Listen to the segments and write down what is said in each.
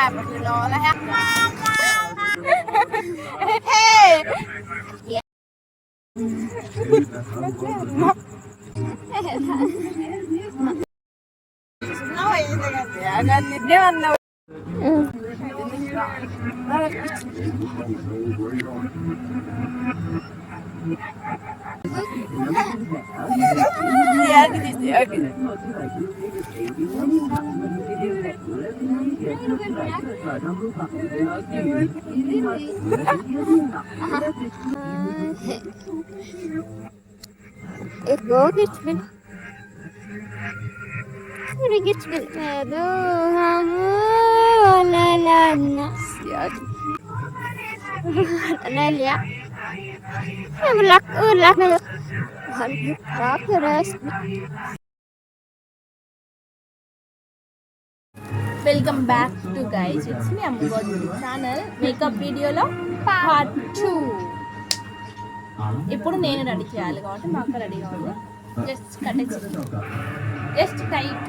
hebben genomen. Hey! Nou, je denkt, ja, dat niet meer. Ja, dit is die ook. Ik wil iets met. Ik iets met. La la la. Ja. Welcome back to guys, it's మీ Ammagodi channel makeup వీడియోలో part 2. ఇప్పుడు నేను ready చేయాలి కాబట్టి మా అక్క రెడీగా ఉంది. జస్ట్ కట్టేసి just tight.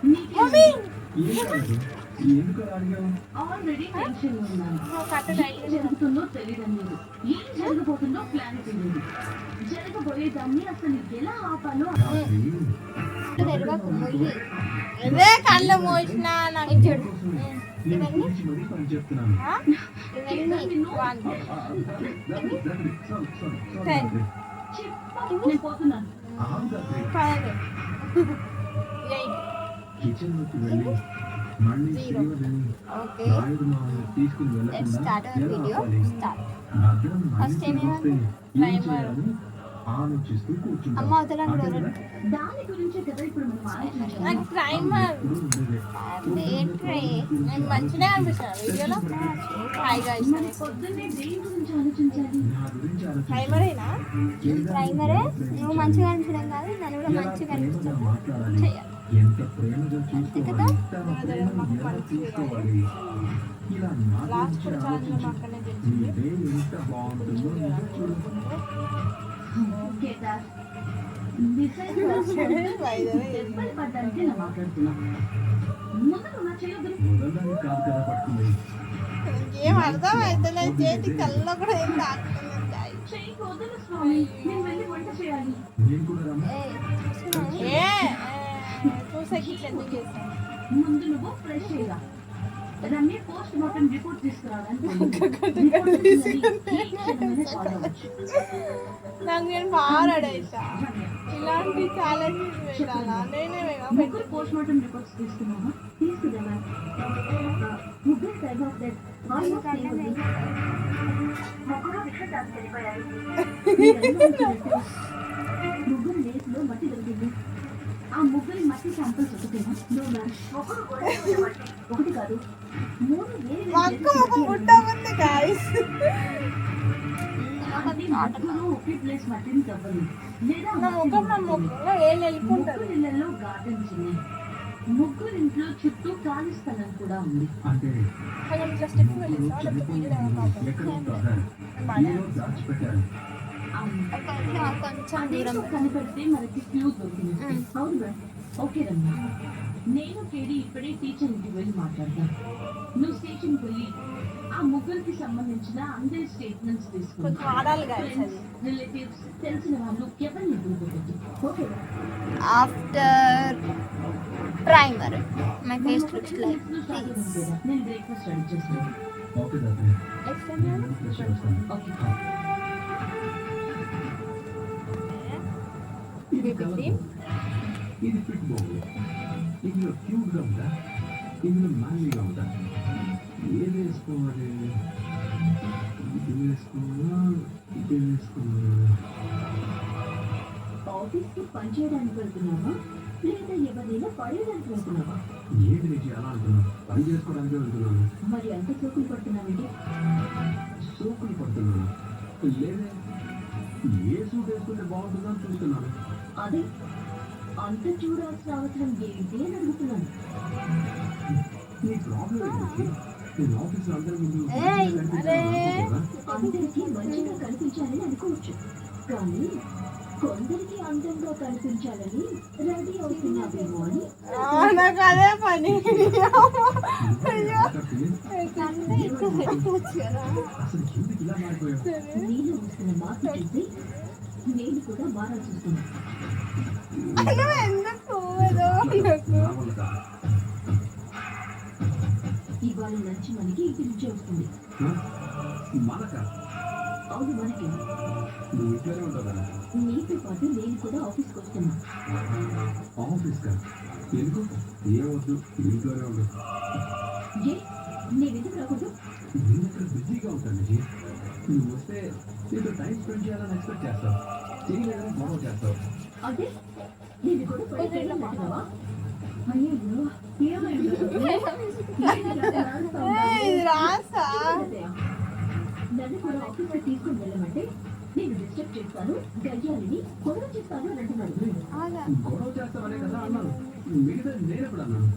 Mummy already tension ఉన్నాను. ఏం జరుగుతుందో తెలియదు, ఏం జరగబోతుందో క్లారిటీ లేదు. జరగబోయేదాన్ని అసలు ఎలా ఆపాలో అదే కళ్ళు మోసిన నాకు చూడు. పోతున్నాను. Okay, let's start our video. Start. First ఏమేమి ప్రైమర్ అమ్మ అవుతాడా దాని గురించే కదా ఇప్పుడు నాకు ప్రైమర్ నేను మంచిగా అనిపిస్తాను వీడియోలో. హాయిగా పొద్దున్నే దేని గురించి ఆలోచించాలి? ప్రైమరేనా? ప్రైమరే నువ్వు మంచిగా అనిపించడం కాదు, నన్ను కూడా మంచిగా అనిపిస్తాను చేయాలి. లాస్ట్ కూడా చాలా మాకనే తెలిసింది. ఇంకేం అర్థం అవుతుంది. చేతి కళ్ళలో కూడా ఏం తాకుతుంది. చూసాకి ఎందుకు చేస్తాను? ముందు నువ్వు ఫ్రెష్ అయ్యా రమ్య పోస్ట్ మార్టం రిపోర్ట్ తీసుకురావడానికి నాకు నేను బాగా రెడీ అవుతా. ఇలాంటి ఛాలెంజెస్ పెట్టాలా? నేనే పోస్ట్ మార్టం రిపోర్ట్స్ తీసుకున్నావా? తీసుకురా. ముగ్గురు సైబాబ్ ముగ్గురు లేసులో మట్టి దొరికింది. ఆ ముగ్గురి మట్టి శాంపుల్స్ ఒకటేనా? ఒకటి కాదు, 3 ఒకే ప్లేస్ మట్టిని తవ్వాలి. లేదా ఇళ్లలో గార్డెన్స్ ఉన్నాయి. ముగ్గురు ఇంట్లో చుట్టూ ఖాళీ స్థలం కూడా ఉంది. కనిపెడితే మనకి క్లూ దొరికింది. అవును, ఓకే రమ్మా. నేను కేడి ఇప్పుడే టీచర్ ఇంటికి వెళ్ళి మాట్లాడతాను. నువ్వు స్టేషన్ పోయి ఆ ముగ్గురికి సంబంధించిన అందరి స్టేట్మెంట్స్ తీసుకుని రిలేటివ్స్ తెలిసిన వాళ్ళు ఎవరిని ఎదుర్కోవద్దు. Okay. After primer my face looks like నేను బ్రేక్ఫాస్ట్ రెడీ చేస్తాను. ఇది ఫిట్ బాగుంది. ఇందులో క్యూట్గా ఉందా, ఇందులో మ్యాలీగా ఉందా? ఏది వేసుకోవాలి? ఇది వేసుకోవాలా, ఇది వేసుకోవాలా? ఆఫీస్కి పనిచేయడానికి వెళ్తున్నావా లేదా ఎవరైనా పడేయడానికి వెళ్తున్నావా? ఏది నేను చేయాలా అంటున్నాను? పని చేసుకోవడానికి వెళ్తున్నాను. మరి అంత సోకులు పడుతున్నావంటే? సోకులు పడుతున్నాను లేదే, ఏ సూట్ వేసుకుంటే బాగుంటుందని చూస్తున్నాను. అదే అంత చూడాల్సిన అవసరం ఏంటి అని అడుగుతున్నాను. నీ ప్రాబ్లం ఏంటి? నేను ఆఫీస్లో అందరికీ మంచిగా కనిపించాలని అనుకోవచ్చు, కానీ కొందరికి అందంగా కనిపించాలని రెడీ అవుతున్నావేమో అని నాకు అదే పని. కన్నా ఎక్కువ పెట్టుకోవచ్చు కదా. అసలు ఎందుకు ఇలా మారిపోయావు? నీళ్ళు వస్తున్న మార్పు చూసి నేను కూడా మారాల్సి వస్తుంది. నువ్వు ఎందుకు పోవదో నాకు. నా వల్ల కాదు. ఇవాళ లంచ్ మనకి ఇంటి నుంచే వస్తుంది. ఆ? మనకా? అవును మనకి. నువ్వు ఇంట్లోనే ఉంటావు కదా? నీతో పాటు నేను కూడా ఆఫీస్కి వస్తున్నా. ఆఫీస్ కా? ఎందుకు? ఏమొద్దు, ఇంట్లోనే ఉండు. ఏ నేనెందుకు రాకూడదు? నేను ఇక్కడ బిజీగా ఉంటాను నిజి. నువ్వు వస్తే నీతో టైం స్పెండ్ చేయాలని ఎక్స్పెక్ట్ చేస్తావు. చేయలేదని గొడవ చేస్తావు. అంటే నేను కూడా పడిపోయినట్టున్నావా? అయ్యో ఏమైంది? ఇది రాసా? నన్ను కూడా ఆఫీస్కి తీసుకుని వెళ్ళమంటే నేను డిస్టర్బ్ చేస్తాను, గయ్యాలని గొడవ చేస్తాను అని అంటున్నాను. ఆగా. గొడవ చేస్తావనే కదా అన్నాను. మిగతా నేనెప్పుడు అన్నాను?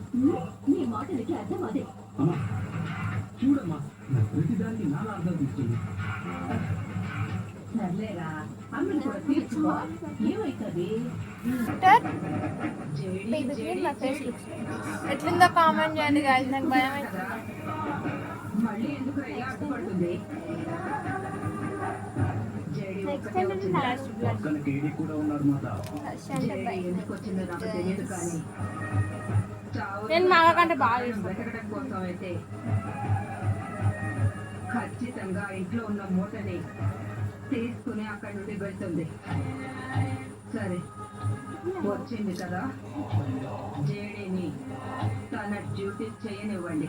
నీ మాటలకి అర్థం అదే. అమ్మా చూడమ్మా, నా ప్రతిదానికి నాన్న అర్థం తీసుకుంది. సర్లేరా అమ్మని కూడా తీర్చుకో. ఏమైతుంది? మా ఫేస్ లుక్స్ లైక్ దిస్. ఎట్లుందో కామెంట్ చేయండి guys. నాకు భయం అవుతుంది. మళ్ళీ ఎందుకు ఇలా అడ్డుపడుతుంది? నెక్స్ట్ టైం నేను లాస్ట్ బ్లడ్ పక్కన కేడీ కూడా ఉన్నారు మాట. అంటే బై. ఎందుకు వచ్చిందో నాకు తెలియదు కానీ నేను మగ కంటే బాగా చేస్తాను. వెతకడం కోసం అయితే ఖచ్చితంగా ఇంట్లో ఉన్న మూటని తీసుకుని అక్కడి నుండి వెళ్తుంది. సరే వచ్చింది కదా, జేడీని తన డ్యూటీ చేయనివ్వండి.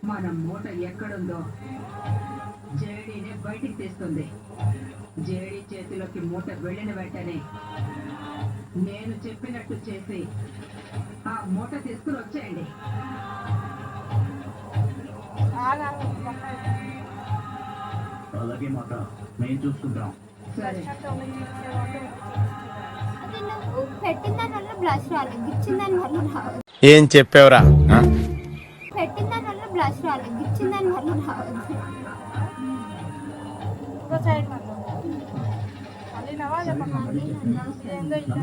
మన మూట ఎక్కడుందో జేడీని బయటికి తీస్తుంది. జేడీ చేతిలోకి మూట వెళ్ళిన వెంటనే నేను చెప్పినట్టు చేసి ఆ మూట తీసుకుని వచ్చేయండి. అలాగే మాట, మేము చూసుకుంటాం. సరే అది నువ్వు పెట్టిన దాని వల్ల బ్లష్ రాలేదు, గిచ్చిన దాని వల్ల రావద్దు. ఏం చెప్పావురా? పెట్టిన దాని వల్ల బ్లష్ రాలేదు, గిచ్చిన దాని వల్ల రావద్దు. ఇంకో సైడ్ మళ్ళీ నవా చెప్పండి. ఏందో ఇలా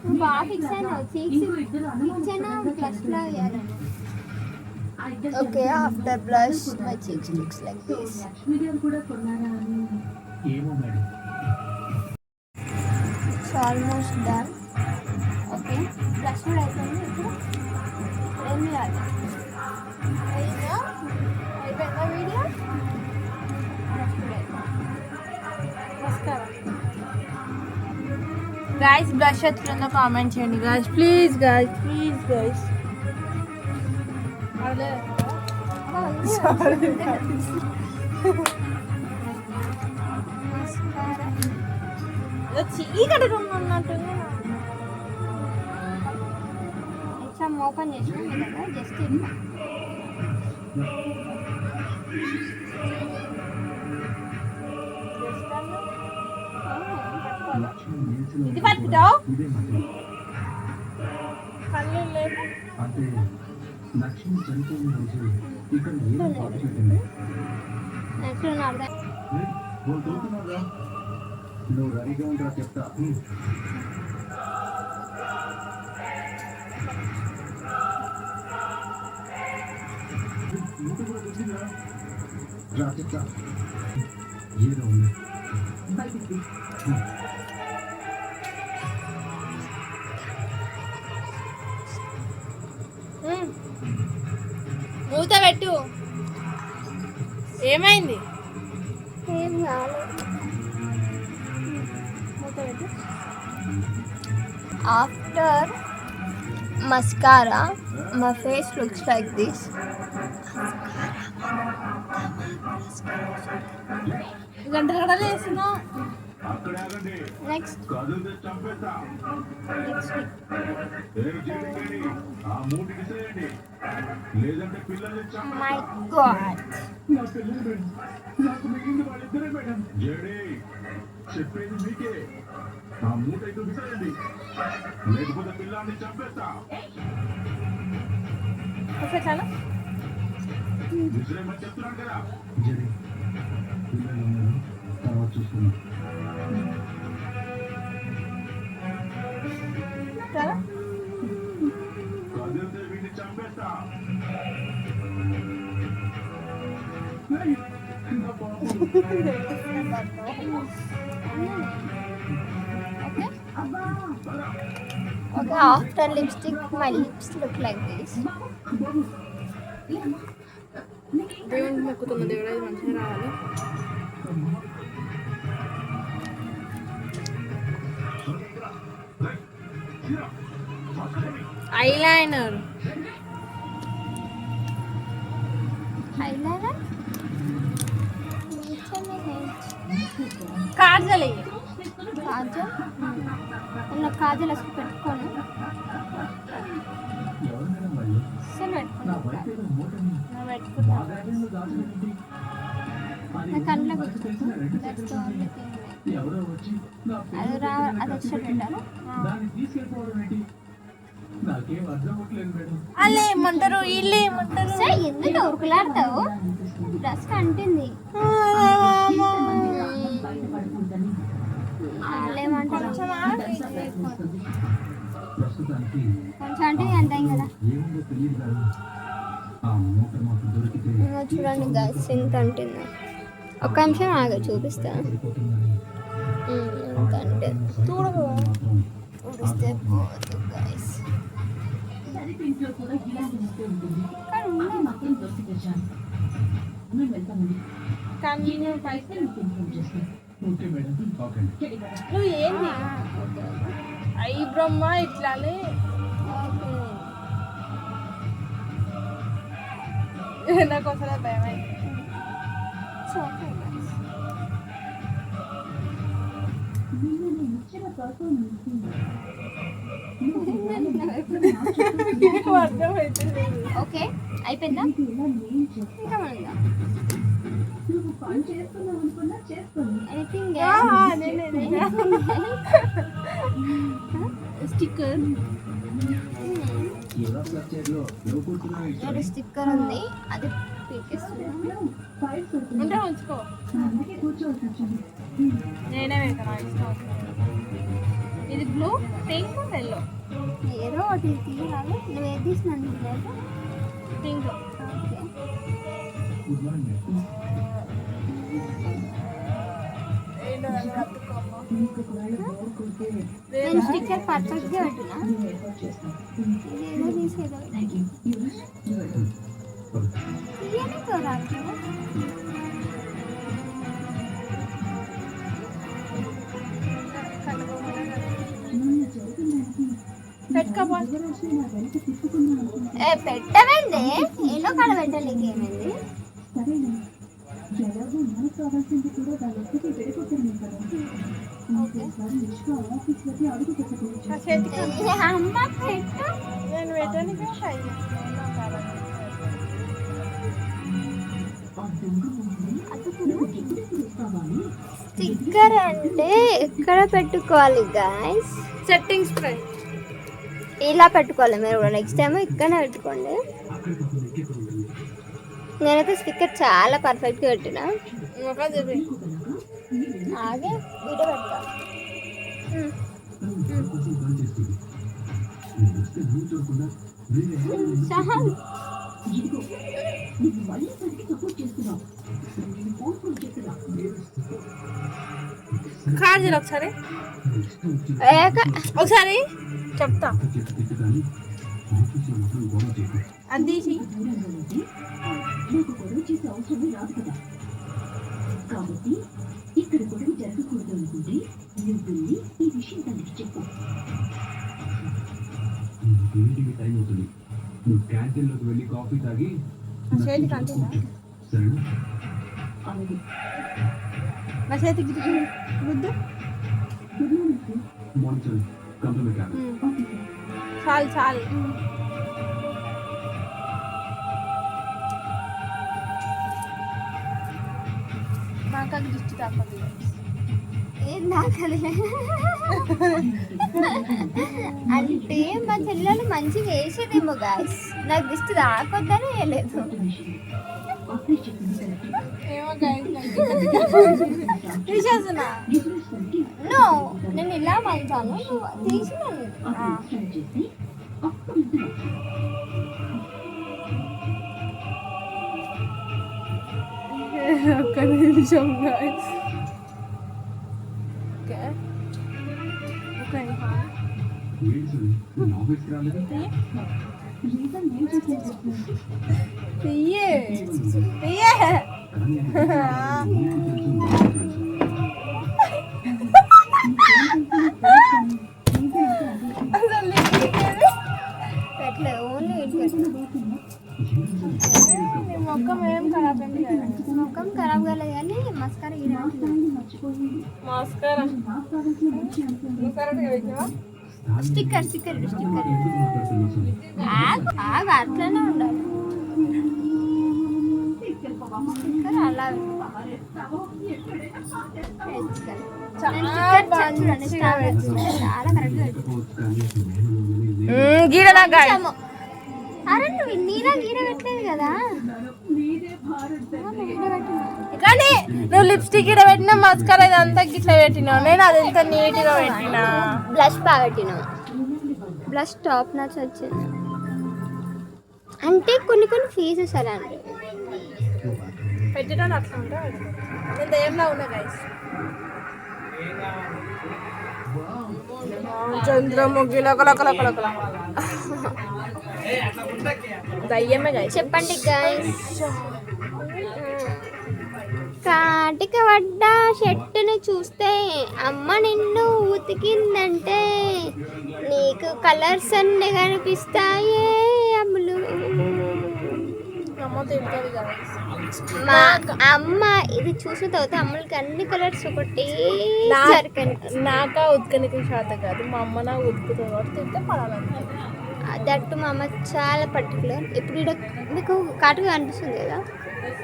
నువ్వు బాగా ఫిక్స్ అయినావు. చీక్స్ ఫిక్స్ అయినా బ్లష్ లా వేయాలి. Okay, after blush my cheeks looks like this. Lakshmidevi కూడా కొన్నారా అని ఏమో madam. It's almost done. Okay, blush కూడా అయిపోయింది. ఇప్పుడు ఏం చేయాలి? అయిందా? అయిపోయిందా వీడియో? గైస్ బ్లష్ ఎట్లుందో కామెంట్ చేయండి guys. Please guys, please guys. చీకటి రూమ్ ఉన్నట్టుంది. ఎగ్జామ్ ఓపెన్ చేసినా కదా, జస్ట్ ఇది పట్టుకుంటావు? ఇదే మాట. కళ్ళు లేవు. అంటే లక్ష్మి చనిపోయిన రోజు ఇక్కడ ఏదో పాటు పెట్టింది. ఎట్లా అర్థం. వాళ్ళు చూస్తున్నారా? నువ్వు రెడీగా ఉంటా చెప్తా. మూట కూడా దొరికిందా? రా చెప్తా. ఏదో ఉంది. బయటికి మూత పెట్టు. ఏమైంది? ఏం కాలేదు. మూత పెట్టు. After mascara my face looks like this. గంట గడలు వేస్తున్నావు. అక్కడ ఆగండి. నెక్స్ట్ కదులుతే చంపేస్తా. చేయండి. ఆ మూటి విసిరేయండి. లేదంటే పిల్లల్ని మై గాడ్. నా పిల్లలు మేడం. నాకు మిగిలింది వాళ్ళిద్దరే మేడం. జేడీ చెప్పేది మీకే. ఆ మూట ఇటు విసిరేయండి. లేకపోతే పిల్లాన్ని చంపేస్తా. చాలా విసిరేయమని చెప్తున్నాను కదా. జేడీ పిల్లలు ఉన్నారు, తర్వాత చూసుకున్నాం. చాలా కదిలితే వీడిని చంపేస్తా. ఏయ్, నా బాబు. Okay, after lipstick, my lips look like this. దేవునికి మొక్కుతున్న దేవుడు అది మంచిగా రావాలి. Eyeliner Eyeliner? కాజల్ కాజల్ నేను కాజల్ అసలు పెట్టుకోను ఎవరు మేడం వాళ్ళు? అసలు నా పెట్టుకోను బైక్ ఏదో మూటని పెట్టుకుంటా. మా బ్యాగ్లో దాచిపెట్టింది. అది నా కళ్ళలో బస్సు తెలిసిన రెండు That's the సెకండ్లు only thing. ఎవరో వచ్చి నా అది పేరు రా చెప్పి అది ఖర్చు వచ్చి పెట్టి పెట్టారు దాన్ని తీసుకెళ్ళిపోవడం ఏంటి? నాకేం అర్థం అవ్వట్లేదు మేడం. అల్లే ఏమంటారు వీళ్ళు ఏమంటారు సరే ఎందుకు ఉరుకులాడతావు డ్రెస్ కంటింది బయటపడకూడదని వాళ్ళు ఏమంటారు ప్రస్తుతానికి కొంచెం అంటే ఎంత అయింది కదా ఏముందో తెలియదు కానీ ఆ మూట మాకు దొరికితే ఇంకా చూడండి గైస్ ఎంత అంటున్నా ఒక్క నిమిషం ఆగా చూపిస్తా పడిపోతుందని ఎంత అంటే మాత్రం చూపిస్తే పోదు గైస్ సరిగ్గా ఇంట్లో కూడా ఇలాంటి ముక్క ఉంటుంది అది మాత్రం దొరికి తెచ్చాను మేము వెళ్తామండి కానీ నేను అయితే మీకు ఇన్ఫార్మ్ చేస్తాను ఓకే మేడం ఓకే అండి. చెడి కదా నువ్వు ఏంది ఐబ్రమ్మ ఇట్లానే నాకు అసలు భయం అయింది. నిన్న నేను ఇచ్చిన పర్ఫార్మెన్స్ నీకు అర్థమవుతుంది ఓకే అయిపోయిందా ఇలా నేను చెప్తాను ఇంకా ఉందా నువ్వు పని చేస్తున్నావు అనుకున్నా చేసుకోండి ఎనీథింగ్ స్టిక్కర్ ఏదో ఫ్లక్చర్లో ఏవో కూర్చున్నాయి ఇక్కడ స్టిక్కర్ ఉంది అది పీకేస్తున్నాను ఫైల్స్ ఉంటే ఉంచుకో అందుకే కూర్చోవలసి వచ్చింది నేనే పెడతాను నాకు ఇష్టం వచ్చింది. ఇది బ్లూ పింక్ ఎల్లో ఏదో ఒకటి తీయాలి నువ్వు ఏది తీసినాను లేదు pink okay good morning madam. నీకు ఒకవేళ బోర్ కొడితే నేను స్టిక్కర్ పర్ఫెక్ట్గా పెట్టినా నేను ఏర్పాటు చేస్తాను ఏదో తీసేదో థ్యాంక్ యూ తీయనికో రాదు మొన్న జరిగిన దానికి పెట్టుకోబో యువరాజు నా వెనక తిప్పుకుందాం అనుకుంటున్నా పెట్టవండి ఏదో కాడ పెట్టలేక ఏమైంది సరేనా ఎలాగో మనకు కావాల్సింది కూడా దాని ఒక్కటి వెళ్ళిపోతుంది కదా ఇంకోసారి నిష్క ఆఫీస్లోకి అడుగు పెట్టకూడదు నా చేతికి అమ్మ పెట్టు నేను పెట్టడానికి ట్రై చేస్తున్నాను కాబట్టి ఆ దొంగ మొహం నువ్వు ఎప్పుడెప్పుడు వస్తావా అని స్టిక్కర్ అంటే ఎక్కడ పెట్టుకోవాలి గాయస్ సెట్టింగ్స్ ట్రై ఇలా పెట్టుకోవాలి మీరు కూడా నెక్స్ట్ టైం ఇక్కడనే పెట్టుకోండి నేనైతే స్టిక్కర్ చాలా పర్ఫెక్ట్గా పెట్టిన ఒక చెప్పి ఆగే వీడియో పెడతా కోసం పని చేస్తుంది నేను వస్తే నువ్వు చూడకుండా వీళ్ళు చాలు ఇదిగో నువ్వు మళ్ళీ తనకి సపోర్ట్ చేస్తున్నావు నేను ఫోన్ చేస్తున్నా కార్డ్ చేయాలి ఒకసారి ఇష్టం వచ్చింది ఒకసారి చెప్తా చేసి తిట్టు కానీ ఆఫీస్లో మాత్రం గొడవ చేయకు. అది తీసి దూరంగా ఉంటే నాకు గొడవ చేసే అవసరమే రాదు కదా కాబట్టి ఇక్కడ గొడవ జరగకూడదు అనుకుంటే నువ్వు వెళ్ళి ఈ విషయం తనకి చెప్పు ఇంటికి టైం అవుతుంది నువ్వు క్యాంటీన్లోకి వెళ్ళి కాఫీ తాగి నా చేతికి అంటుందా సరేనా అలాగే నా చేతికి గుద్దు good morning sir morning company cab okay sir చాలు చాలు నాకు అది దృష్టి తప్పదు ఏం నాకలే అంటే మా చెల్లెలు మంచిగా వేసేదేమో గాయస్ నాకు దిష్టి రాకొద్దని వేయలేదు ఆఫీస్ చెప్పింది కరెక్ట్ ఏమో గైడ్ తీసేస్తున్నా యువరాజ్ తనకి నో నేను ఇలా మంచాను నువ్వు తీసినాను ట్రై చేసి అప్పుడు ఇద్దరు ఒక్క నిమిషం guys. ఓకే ఓకే నేను ఆఫీస్కి రాలేదు రీజన్ నేను చేసేది తీయే తీయే అసలు పెట్టలే ఓన్లీ నీ మొక్కం ఏం ఖరాబ్ అయింది కదా ముఖం ఖరాబ్ కాలేదు కానీ మస్కారా మాస్కారా స్టిక్కర్ స్టిక్కర్ స్టిక్కర్ అట్లనే ఉండాలి స్టిక్కర్ అలా చాలా కరెక్ట్ గీరలా గాయ అరే నువ్వు నీలా గీర పెట్టలేదు కదా కానీ నువ్వు లిప్స్టిక్ ఇక్కడ పెట్టినా మస్కారా ఇదంతా గిట్లా పెట్టినావు నేను అది ఎంత నీట్గా పెట్టినా బ్లష్ బాగా పెట్టినావు బ్లష్ టాప్ నాచ్ వచ్చింది అంటే కొన్ని కొన్ని ఫేసెస్ అలా అంటే పెట్టడం అట్లా ఉంటా నేను దయ్యంలా ఉన్నా గైస్ చంద్రముఖి లకలకలకలకల దయ్యమే గైస్ చెప్పండి గైస్ కాటిక పడ్డ షర్టును చూస్తే అమ్మ నిన్ను ఉతికిందంటే నీకు కలర్స్ అన్నీ కనిపిస్తాయే అమ్ములు అమ్మ తింటుంది గైస్ మా అమ్మ ఇది చూసిన తర్వాత అమ్మలకి అన్ని కలర్స్ ఒకటి నాకా ఉతకనికి శాత కాదు మా అమ్మ నాకు ఉతుకుతుంది కాబట్టి తింటే పడాలంటే దట్టు మా అమ్మ చాలా పర్టికులర్ ఇప్పుడు ఇక్కడ మీకు కాటుగా కనిపిస్తుంది కదా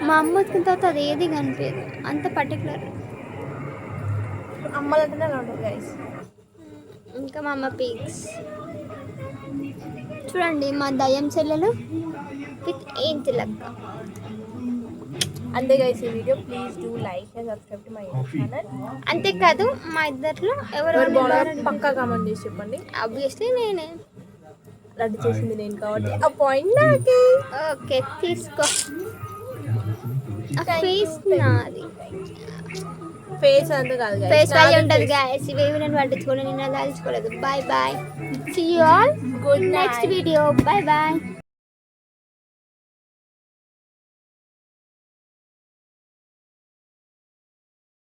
మా అమ్మ ఉతికిన తర్వాత అది ఏది కనిపించదు అంత పర్టికులర్ అమ్మలంటేనే ఉంటుంది గైస్ ఇంకా మా అమ్మ పిక్స్ చూడండి మా దయ్యం చెల్లెలు విత్ ఏం చిల్లక్క అంతే గైస్ ఈ video please do like and subscribe to my channel అంతేకాదు మా ఇద్దరిలో ఎవరు ఎవరు బాగున్నారో పక్కా కామెంట్ చేసి చెప్పండి ఆబ్వియస్లీ నేనే రెడీ చేసింది నేను కాబట్టి ఆ పాయింట్ నాకే ఓకే తీసుకో ఆ ఫేస్ నాది ఫేస్ అంతా కాదు ఫేస్ గైస్ వాల్యూ ఉంటుంది గాయస్ ఇవేవి నేను పట్టించుకోలేదు నిన్న దాల్చుకోలేదు bye bye see you all good next night video bye bye